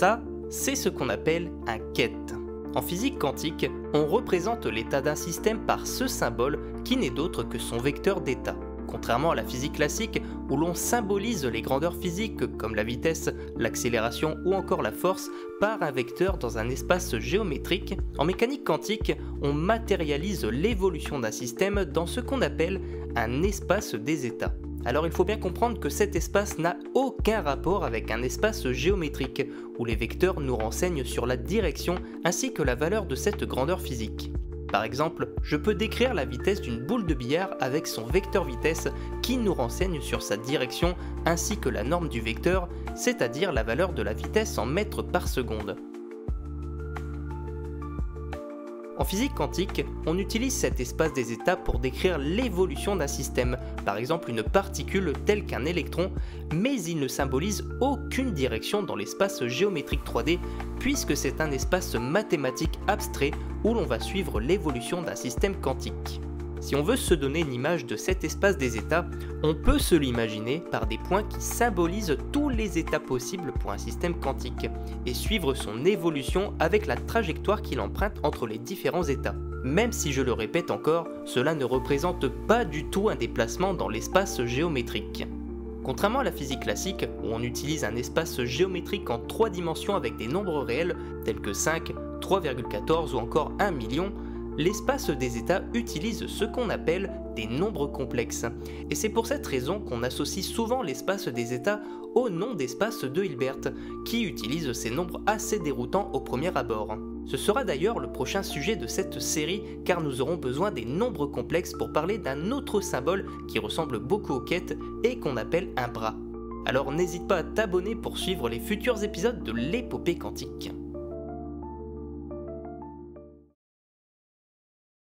Ça, c'est ce qu'on appelle un quête. En physique quantique, on représente l'état d'un système par ce symbole qui n'est d'autre que son vecteur d'état. Contrairement à la physique classique où l'on symbolise les grandeurs physiques comme la vitesse, l'accélération ou encore la force par un vecteur dans un espace géométrique, en mécanique quantique, on matérialise l'évolution d'un système dans ce qu'on appelle un espace des états. Alors il faut bien comprendre que cet espace n'a aucun rapport avec un espace géométrique, où les vecteurs nous renseignent sur la direction ainsi que la valeur de cette grandeur physique. Par exemple, je peux décrire la vitesse d'une boule de billard avec son vecteur vitesse qui nous renseigne sur sa direction ainsi que la norme du vecteur, c'est-à-dire la valeur de la vitesse en mètres par seconde. En physique quantique, on utilise cet espace des états pour décrire l'évolution d'un système, par exemple une particule telle qu'un électron, mais il ne symbolise aucune direction dans l'espace géométrique 3D, puisque c'est un espace mathématique abstrait où l'on va suivre l'évolution d'un système quantique. Si on veut se donner une image de cet espace des états, on peut se l'imaginer par des points qui symbolisent tous les états possibles pour un système quantique, et suivre son évolution avec la trajectoire qu'il emprunte entre les différents états. Même si je le répète encore, cela ne représente pas du tout un déplacement dans l'espace géométrique. Contrairement à la physique classique, où on utilise un espace géométrique en 3 dimensions avec des nombres réels tels que 5, 3,14 ou encore 1 million, l'espace des états utilise ce qu'on appelle des nombres complexes. Et c'est pour cette raison qu'on associe souvent l'espace des états au nom d'espace de Hilbert, qui utilise ces nombres assez déroutants au premier abord. Ce sera d'ailleurs le prochain sujet de cette série, car nous aurons besoin des nombres complexes pour parler d'un autre symbole qui ressemble beaucoup aux quêtes et qu'on appelle un bras. Alors n'hésite pas à t'abonner pour suivre les futurs épisodes de l'épopée quantique.